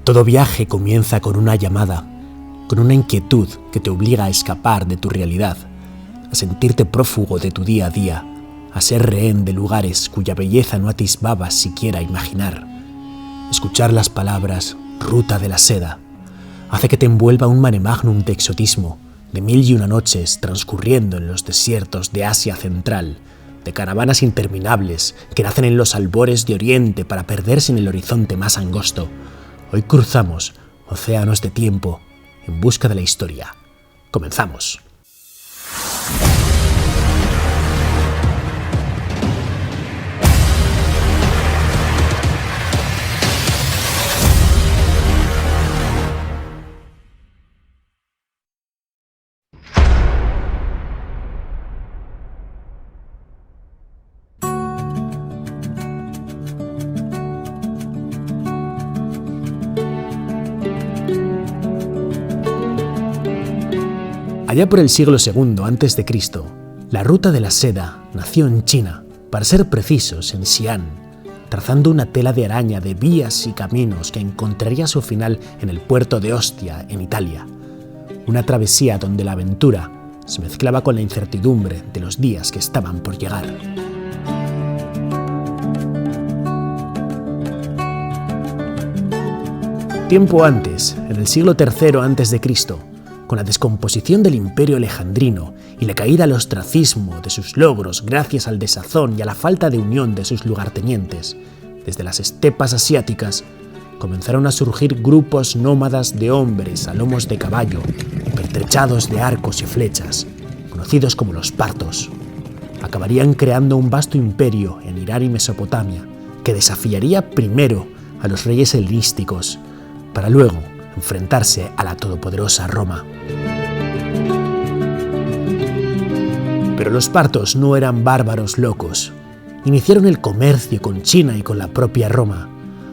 Todo viaje comienza con una llamada, con una inquietud que te obliga a escapar de tu realidad, a sentirte prófugo de tu día a día, a ser rehén de lugares cuya belleza no atisbabas siquiera imaginar. Escuchar las palabras «Ruta de la Seda» hace que te envuelva un mare magnum de exotismo, de 1001 noches transcurriendo en los desiertos de Asia Central, de caravanas interminables que nacen en los albores de Oriente para perderse en el horizonte más angosto. Hoy cruzamos océanos de tiempo en busca de la historia. ¡Comenzamos! Allá por el siglo II a.C., la Ruta de la Seda nació en China, para ser precisos en Xi'an, trazando una tela de araña de vías y caminos que encontraría su final en el puerto de Ostia, en Italia. Una travesía donde la aventura se mezclaba con la incertidumbre de los días que estaban por llegar. Tiempo antes, en el siglo III a.C., con la descomposición del Imperio Alejandrino y la caída al ostracismo de sus logros gracias al desazón y a la falta de unión de sus lugartenientes, desde las estepas asiáticas comenzaron a surgir grupos nómadas de hombres a lomos de caballo, pertrechados de arcos y flechas, conocidos como los partos. Acabarían creando un vasto imperio en Irán y Mesopotamia, que desafiaría primero a los reyes helenísticos, para luego enfrentarse a la todopoderosa Roma. Pero los partos no eran bárbaros locos. Iniciaron el comercio con China y con la propia Roma.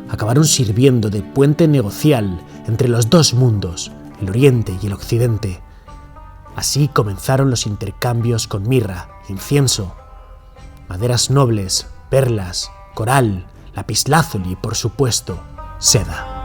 Acabaron sirviendo de puente negocial entre los dos mundos, el Oriente y el Occidente. Así comenzaron los intercambios con mirra, incienso, maderas nobles, perlas, coral, lapislázuli y, por supuesto, seda.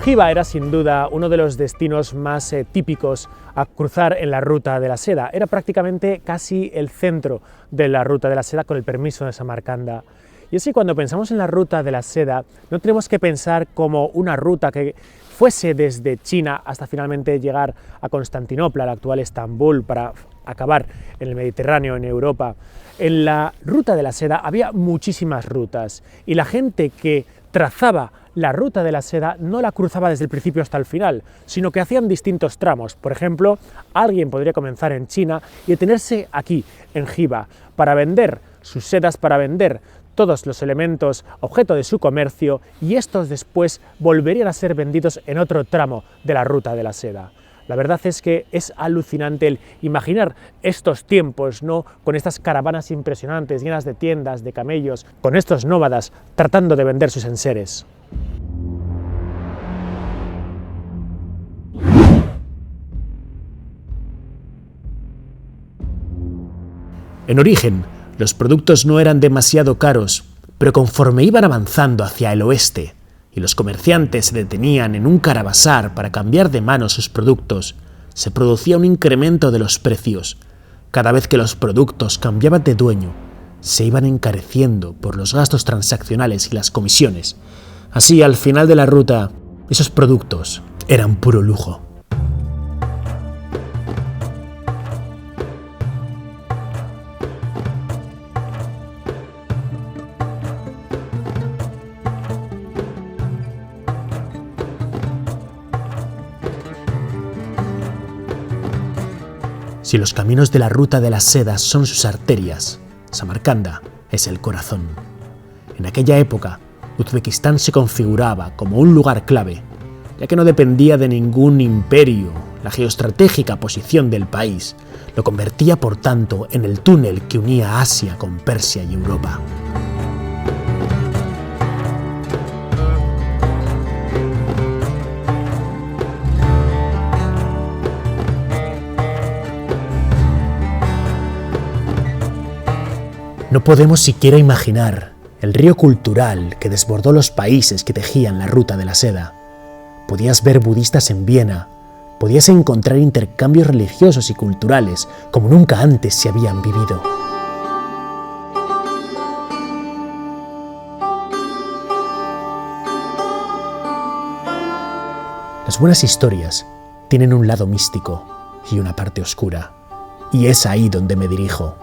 Giva era sin duda uno de los destinos más típicos a cruzar en la Ruta de la Seda. Era prácticamente casi el centro de la Ruta de la Seda, con el permiso de Samarcanda. Y es que cuando pensamos en la Ruta de la Seda, no tenemos que pensar como una ruta que fuese desde China hasta finalmente llegar a Constantinopla, la actual Estambul, para acabar en el Mediterráneo, en Europa. En la Ruta de la Seda había muchísimas rutas, y la gente que trazaba la Ruta de la Seda no la cruzaba desde el principio hasta el final, sino que hacían distintos tramos. Por ejemplo, alguien podría comenzar en China y detenerse aquí, en Giva, para vender sus sedas, para vender todos los elementos objeto de su comercio, y estos después volverían a ser vendidos en otro tramo de la Ruta de la Seda. La verdad es que es alucinante el imaginar estos tiempos, ¿no?, con estas caravanas impresionantes, llenas de tiendas, de camellos, con estos nómadas tratando de vender sus enseres. En origen, los productos no eran demasiado caros, pero conforme iban avanzando hacia el oeste y los comerciantes se detenían en un caravasar para cambiar de mano sus productos, se producía un incremento de los precios. Cada vez que los productos cambiaban de dueño, se iban encareciendo por los gastos transaccionales y las comisiones. Así, al final de la ruta, esos productos eran puro lujo. Si los caminos de la Ruta de la Seda son sus arterias, Samarcanda es el corazón. En aquella época, Uzbekistán se configuraba como un lugar clave, ya que no dependía de ningún imperio. La geoestratégica posición del país lo convertía, por tanto, en el túnel que unía Asia con Persia y Europa. No podemos siquiera imaginar el río cultural que desbordó los países que tejían la ruta de la seda. Podías ver budistas en Viena, podías encontrar intercambios religiosos y culturales como nunca antes se habían vivido. Las buenas historias tienen un lado místico y una parte oscura, y es ahí donde me dirijo.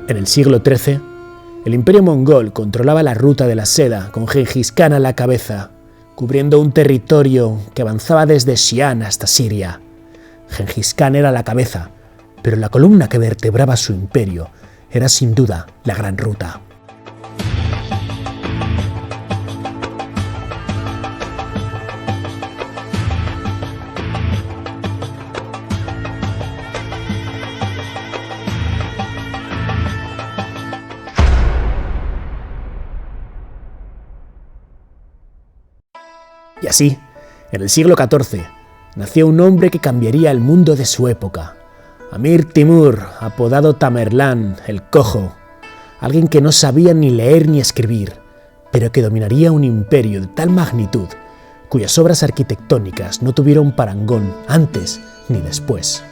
En el siglo XIII, el imperio mongol controlaba la ruta de la seda con Gengis Khan a la cabeza, cubriendo un territorio que avanzaba desde Xi'an hasta Siria. Gengis Khan era la cabeza, pero la columna que vertebraba su imperio era sin duda la Gran Ruta. Y así, en el siglo XIV, nació un hombre que cambiaría el mundo de su época. Amir Timur, apodado Tamerlán, el Cojo, alguien que no sabía ni leer ni escribir, pero que dominaría un imperio de tal magnitud, cuyas obras arquitectónicas no tuvieron parangón antes ni después.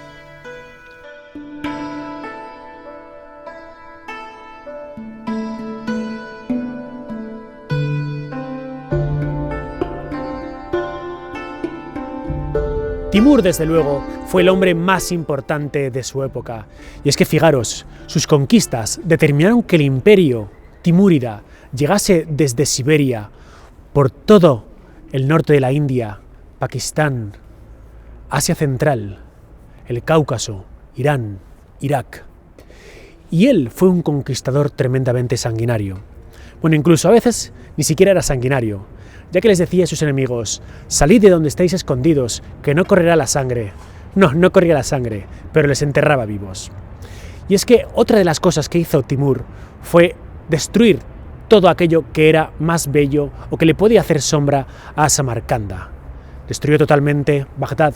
Timur, desde luego, fue el hombre más importante de su época. Y es que fijaros, sus conquistas determinaron que el imperio timúrida llegase desde Siberia, por todo el norte de la India, Pakistán, Asia Central, el Cáucaso, Irán, Irak. Y él fue un conquistador tremendamente sanguinario. Bueno, incluso a veces ni siquiera era sanguinario, ya que les decía a sus enemigos: salid de donde estáis escondidos, que no correrá la sangre. No corría la sangre, pero les enterraba vivos. Y es que otra de las cosas que hizo Timur fue destruir todo aquello que era más bello o que le podía hacer sombra a Samarcanda. Destruyó totalmente Bagdad,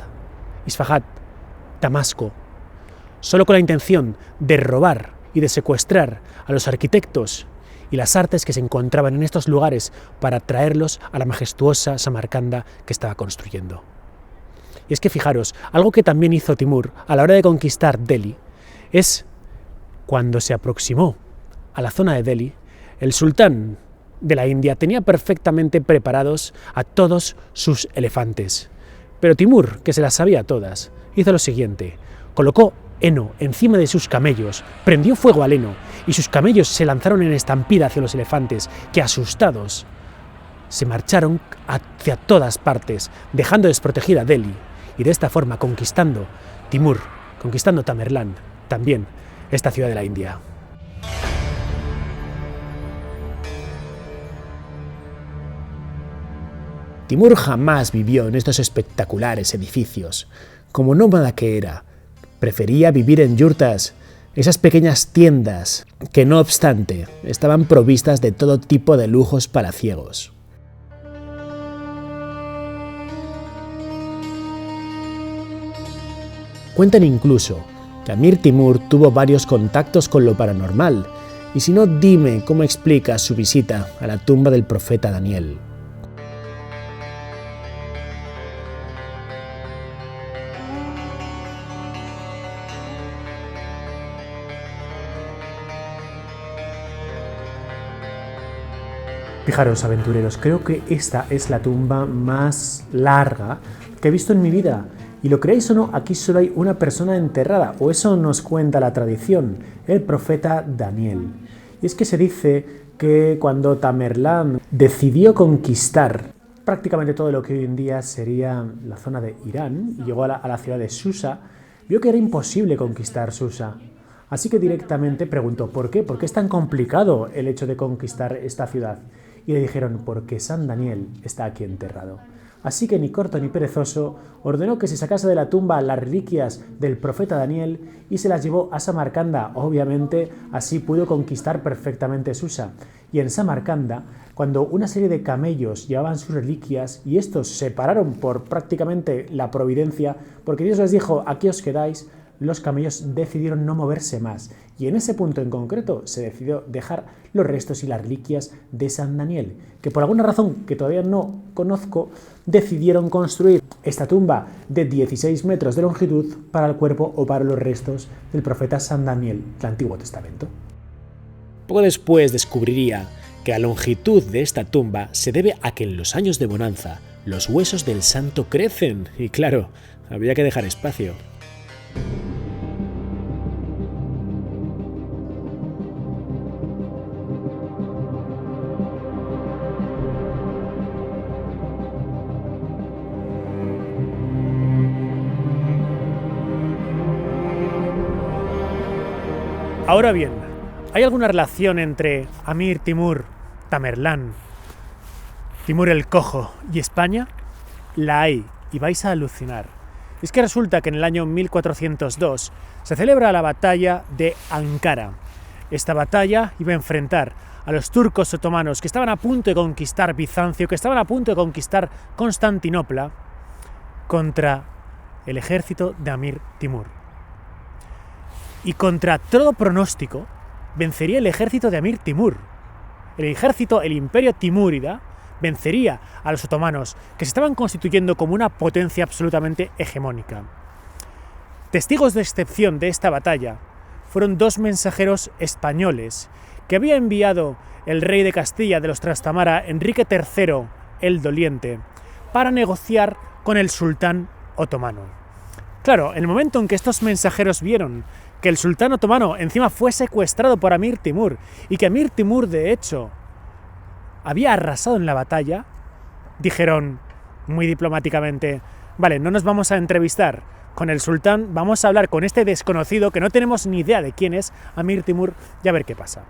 Isfahat, Damasco, solo con la intención de robar y de secuestrar a los arquitectos y las artes que se encontraban en estos lugares para traerlos a la majestuosa Samarcanda que estaba construyendo. Y es que fijaros, algo que también hizo Timur a la hora de conquistar Delhi es cuando se aproximó a la zona de Delhi, el sultán de la India tenía perfectamente preparados a todos sus elefantes. Pero Timur, que se las sabía todas, hizo lo siguiente: colocó heno encima de sus camellos, prendió fuego al heno y sus camellos se lanzaron en estampida hacia los elefantes, que asustados se marcharon hacia todas partes, dejando desprotegida Delhi, y de esta forma conquistando Tamerlán, también esta ciudad de la India. Timur jamás vivió en estos espectaculares edificios. Como nómada que era, prefería vivir en yurtas, esas pequeñas tiendas que, no obstante, estaban provistas de todo tipo de lujos palaciegos. Cuentan incluso que Amir Timur tuvo varios contactos con lo paranormal, y si no, dime cómo explica su visita a la tumba del profeta Daniel. Fijaros, aventureros, creo que esta es la tumba más larga que he visto en mi vida. Y lo creéis o no, aquí solo hay una persona enterrada, o eso nos cuenta la tradición, el profeta Daniel. Y es que se dice que cuando Tamerlán decidió conquistar prácticamente todo lo que hoy en día sería la zona de Irán, y llegó a la ciudad de Susa, vio que era imposible conquistar Susa. Así que directamente preguntó: ¿por qué? ¿Por qué es tan complicado el hecho de conquistar esta ciudad? y le dijeron: porque San Daniel está aquí enterrado. Así que ni corto ni perezoso ordenó que se sacase de la tumba las reliquias del profeta Daniel y se las llevó a Samarcanda. Obviamente así pudo conquistar perfectamente Susa. Y en Samarcanda, cuando una serie de camellos llevaban sus reliquias y estos se pararon por prácticamente la providencia, porque Dios les dijo: aquí os quedáis, los camellos decidieron no moverse más, y en ese punto en concreto se decidió dejar los restos y las reliquias de San Daniel, que por alguna razón que todavía no conozco, decidieron construir esta tumba de 16 metros de longitud para el cuerpo o para los restos del profeta San Daniel del Antiguo Testamento. Poco después descubriría que la longitud de esta tumba se debe a que en los años de bonanza los huesos del santo crecen, y claro, había que dejar espacio. Ahora bien, ¿hay alguna relación entre Amir Timur, Tamerlán, Timur el Cojo y España? La hay, y vais a alucinar. Es que resulta que en el año 1402 se celebra la batalla de Ankara. Esta batalla iba a enfrentar a los turcos otomanos que estaban a punto de conquistar Bizancio, que estaban a punto de conquistar Constantinopla, contra el ejército de Amir Timur. Y contra todo pronóstico, vencería el ejército de Amir Timur. El imperio timúrida, vencería a los otomanos, que se estaban constituyendo como una potencia absolutamente hegemónica. Testigos de excepción de esta batalla fueron dos mensajeros españoles que había enviado el rey de Castilla de los Trastamara, Enrique III el Doliente, para negociar con el sultán otomano. Claro, en el momento en que estos mensajeros vieron que el sultán otomano encima fue secuestrado por Amir Timur y que Amir Timur, de hecho, había arrasado en la batalla, dijeron muy diplomáticamente: vale, no nos vamos a entrevistar con el sultán, vamos a hablar con este desconocido que no tenemos ni idea de quién es, Amir Timur, y a ver qué pasa.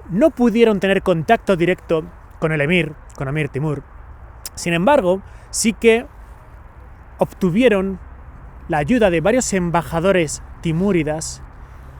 No pudieron tener contacto directo con el emir, con Amir Timur. Sin embargo, sí que obtuvieron la ayuda de varios embajadores timúridas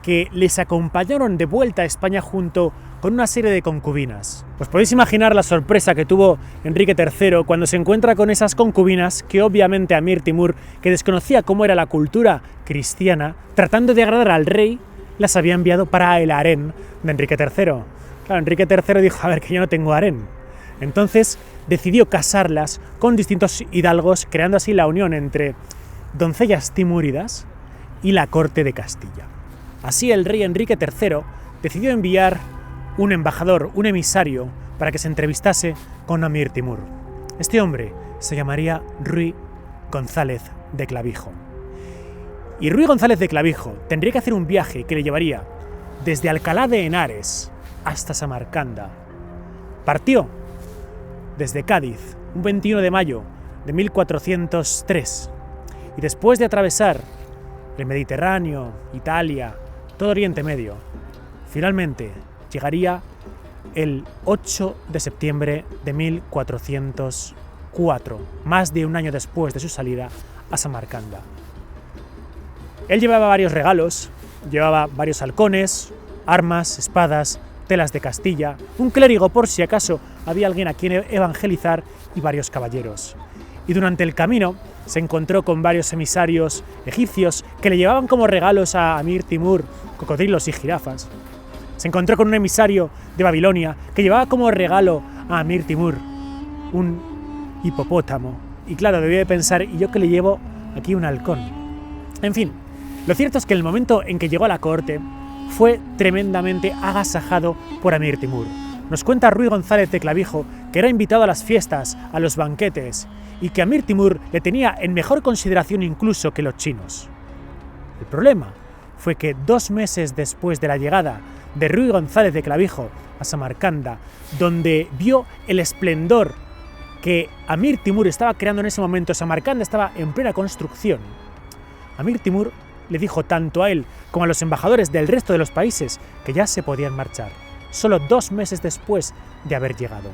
que les acompañaron de vuelta a España junto con una serie de concubinas. Os podéis imaginar la sorpresa que tuvo Enrique III cuando se encuentra con esas concubinas que obviamente Amir Timur, que desconocía cómo era la cultura cristiana, tratando de agradar al rey, las había enviado para el harén de Enrique III. Claro, Enrique III dijo: a ver, que yo no tengo harén. Entonces decidió casarlas con distintos hidalgos, creando así la unión entre doncellas timúridas y la corte de Castilla. Así el rey Enrique III decidió enviar un embajador, un emisario, para que se entrevistase con Amir Timur. Este hombre se llamaría Ruy González de Clavijo. Y Ruy González de Clavijo tendría que hacer un viaje que le llevaría desde Alcalá de Henares hasta Samarcanda. Partió desde Cádiz un 21 de mayo de 1403 y después de atravesar el Mediterráneo, Italia, todo Oriente Medio, finalmente llegaría el 8 de septiembre de 1404, más de un año después de su salida a Samarcanda. Él llevaba varios regalos, llevaba varios halcones, armas, espadas, telas de Castilla, un clérigo por si acaso había alguien a quien evangelizar y varios caballeros. Y durante el camino se encontró con varios emisarios egipcios que le llevaban como regalos a Amir Timur cocodrilos y jirafas. Se encontró con un emisario de Babilonia que llevaba como regalo a Amir Timur un hipopótamo. Y claro, debía de pensar: ¿y yo qué le llevo aquí? Un halcón. En fin, lo cierto es que en el momento en que llegó a la corte fue tremendamente agasajado por Amir Timur. Nos cuenta Ruy González de Clavijo que era invitado a las fiestas, a los banquetes, y que Amir Timur le tenía en mejor consideración incluso que los chinos. El problema fue que 2 meses después de la llegada de Ruy González de Clavijo a Samarcanda, donde vio el esplendor que Amir Timur estaba creando en ese momento, Samarcanda estaba en plena construcción, Amir Timur le dijo tanto a él como a los embajadores del resto de los países que ya se podían marchar. Solo 2 meses después de haber llegado.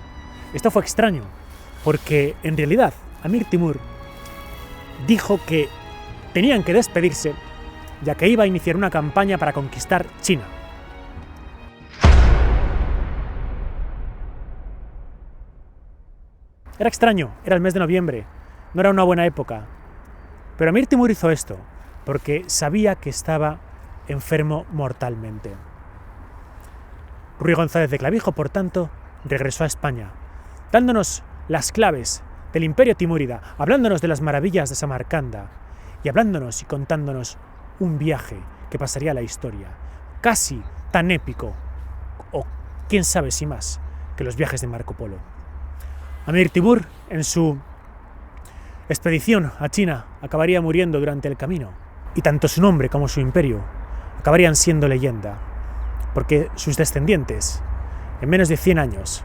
Esto fue extraño, porque en realidad Amir Timur dijo que tenían que despedirse, ya que iba a iniciar una campaña para conquistar China. Era extraño, era el mes de noviembre, no era una buena época. Pero Amir Timur hizo esto porque sabía que estaba enfermo mortalmente. Ruy González de Clavijo, por tanto, regresó a España, dándonos las claves del Imperio Timúrida, hablándonos de las maravillas de Samarcanda y hablándonos y contándonos un viaje que pasaría a la historia, casi tan épico, o quién sabe si más, que los viajes de Marco Polo. Amir Timur, en su expedición a China, acabaría muriendo durante el camino, y tanto su nombre como su imperio acabarían siendo leyenda, porque sus descendientes, en menos de 100 años,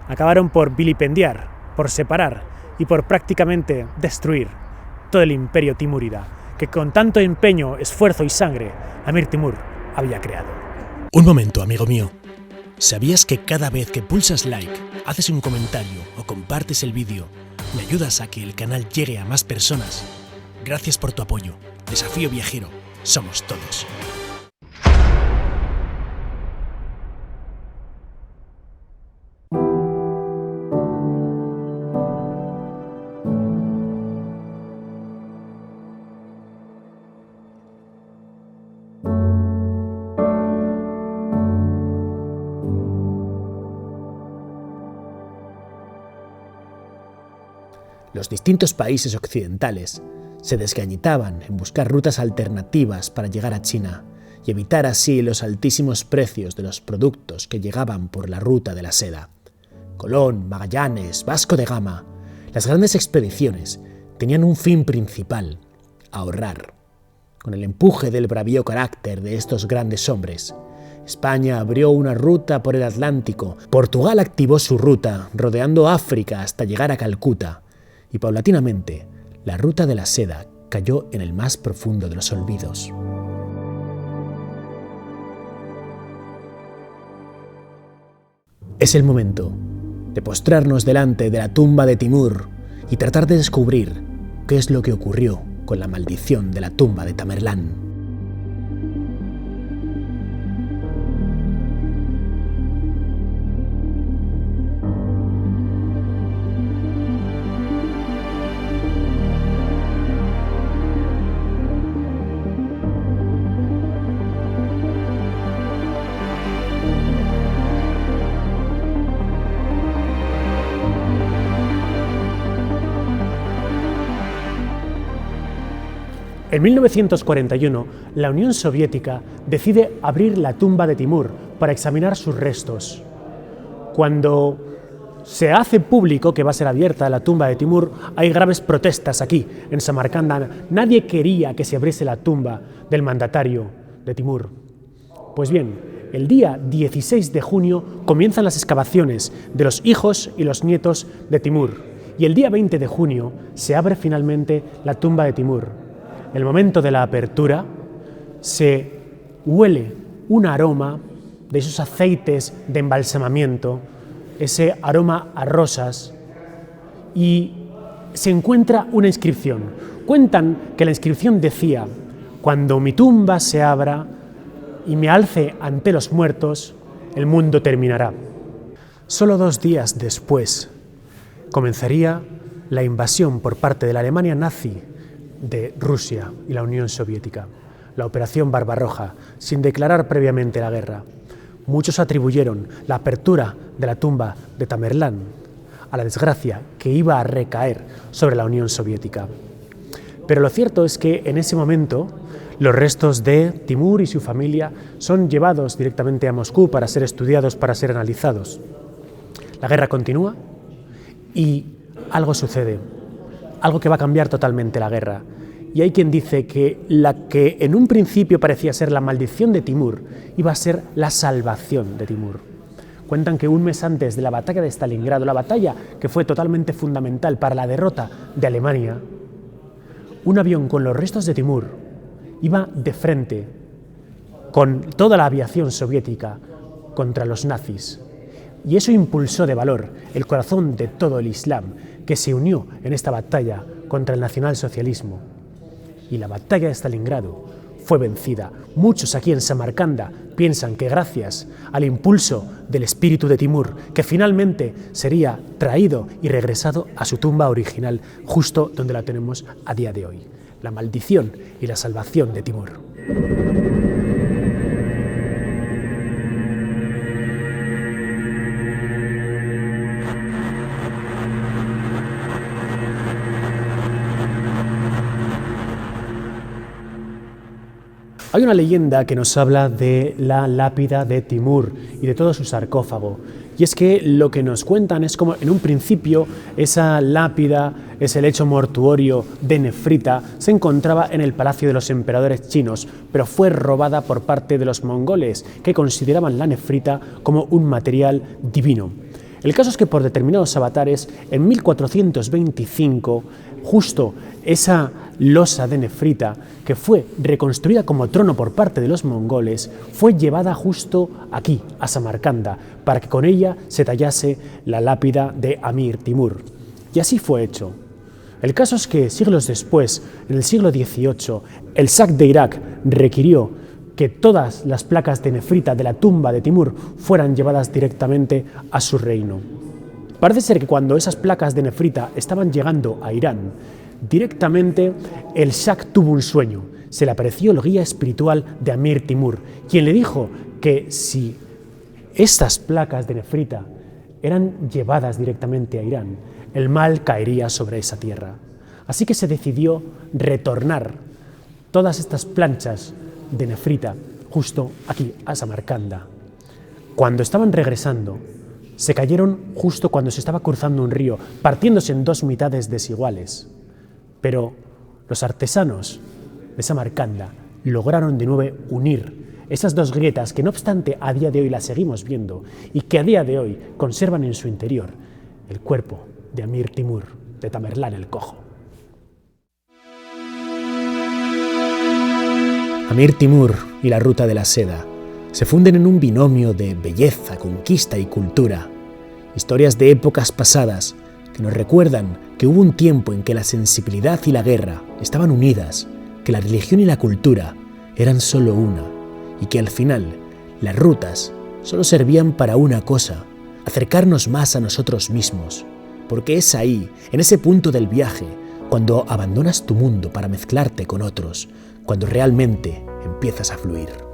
acabaron por vilipendiar, por separar y por prácticamente destruir todo el imperio timúrida, que con tanto empeño, esfuerzo y sangre Amir Timur había creado. Un momento, amigo mío. ¿Sabías que cada vez que pulsas like, haces un comentario o compartes el vídeo, me ayudas a que el canal llegue a más personas? Gracias por tu apoyo. Desafío Viajero. Somos todos. Los distintos países occidentales se desgañitaban en buscar rutas alternativas para llegar a China y evitar así los altísimos precios de los productos que llegaban por la ruta de la seda. Colón, Magallanes, Vasco de Gama, las grandes expediciones tenían un fin principal: ahorrar. Con el empuje del bravío carácter de estos grandes hombres, España abrió una ruta por el Atlántico, Portugal activó su ruta rodeando África hasta llegar a Calcuta, y paulatinamente la ruta de la seda cayó en el más profundo de los olvidos. Es el momento de postrarnos delante de la tumba de Timur y tratar de descubrir qué es lo que ocurrió con la maldición de la tumba de Tamerlán. En 1941, la Unión Soviética decide abrir la tumba de Timur para examinar sus restos. Cuando se hace público que va a ser abierta la tumba de Timur, hay graves protestas aquí, en Samarcanda. Nadie quería que se abriese la tumba del mandatario de Timur. Pues bien, el día 16 de junio comienzan las excavaciones de los hijos y los nietos de Timur, y el día 20 de junio se abre finalmente la tumba de Timur. En el momento de la apertura se huele un aroma de esos aceites de embalsamamiento, ese aroma a rosas, y se encuentra una inscripción. Cuentan que la inscripción decía: «Cuando mi tumba se abra y me alce ante los muertos, el mundo terminará». Solo 2 días después comenzaría la invasión por parte de la Alemania nazi de Rusia y la Unión Soviética, la Operación Barbarroja, sin declarar previamente la guerra. Muchos atribuyeron la apertura de la tumba de Tamerlán a la desgracia que iba a recaer sobre la Unión Soviética. Pero lo cierto es que en ese momento los restos de Timur y su familia son llevados directamente a Moscú para ser estudiados, para ser analizados. La guerra continúa y algo sucede, algo que va a cambiar totalmente la guerra. Y hay quien dice que la que en un principio parecía ser la maldición de Timur iba a ser la salvación de Timur. Cuentan que un mes antes de la batalla de Stalingrado, la batalla que fue totalmente fundamental para la derrota de Alemania, un avión con los restos de Timur iba de frente con toda la aviación soviética contra los nazis. Y eso impulsó de valor el corazón de todo el Islam, que se unió en esta batalla contra el nacionalsocialismo. Y la batalla de Stalingrado fue vencida. Muchos aquí en Samarcanda piensan que gracias al impulso del espíritu de Timur, que finalmente sería traído y regresado a su tumba original, justo donde la tenemos a día de hoy. La maldición y la salvación de Timur. Hay una leyenda que nos habla de la lápida de Timur y de todo su sarcófago. Y es que lo que nos cuentan es como en un principio esa lápida, ese lecho mortuorio de nefrita, se encontraba en el palacio de los emperadores chinos, pero fue robada por parte de los mongoles, que consideraban la nefrita como un material divino. El caso es que por determinados avatares, en 1425, justo esa losa de nefrita, que fue reconstruida como trono por parte de los mongoles, fue llevada justo aquí, a Samarcanda, para que con ella se tallase la lápida de Amir Timur. Y así fue hecho. El caso es que siglos después, en el siglo XVIII, el Shah de Irak requirió que todas las placas de nefrita de la tumba de Timur fueran llevadas directamente a su reino. Parece ser que cuando esas placas de nefrita estaban llegando a Irán, directamente el Shah tuvo un sueño. Se le apareció el guía espiritual de Amir Timur, quien le dijo que si estas placas de nefrita eran llevadas directamente a Irán, el mal caería sobre esa tierra. Así que se decidió retornar todas estas planchas de nefrita justo aquí a Samarcanda. Cuando estaban regresando, se cayeron justo cuando se estaba cruzando un río, partiéndose en dos mitades desiguales. Pero los artesanos de Samarcanda lograron de nuevo unir esas dos grietas que no obstante a día de hoy las seguimos viendo y que a día de hoy conservan en su interior el cuerpo de Amir Timur, de Tamerlán el Cojo. Amir Timur y la Ruta de la Seda se funden en un binomio de belleza, conquista y cultura. Historias de épocas pasadas que nos recuerdan que hubo un tiempo en que la sensibilidad y la guerra estaban unidas, que la religión y la cultura eran solo una, y que al final las rutas solo servían para una cosa: acercarnos más a nosotros mismos, porque es ahí, en ese punto del viaje, cuando abandonas tu mundo para mezclarte con otros, cuando realmente empiezas a fluir.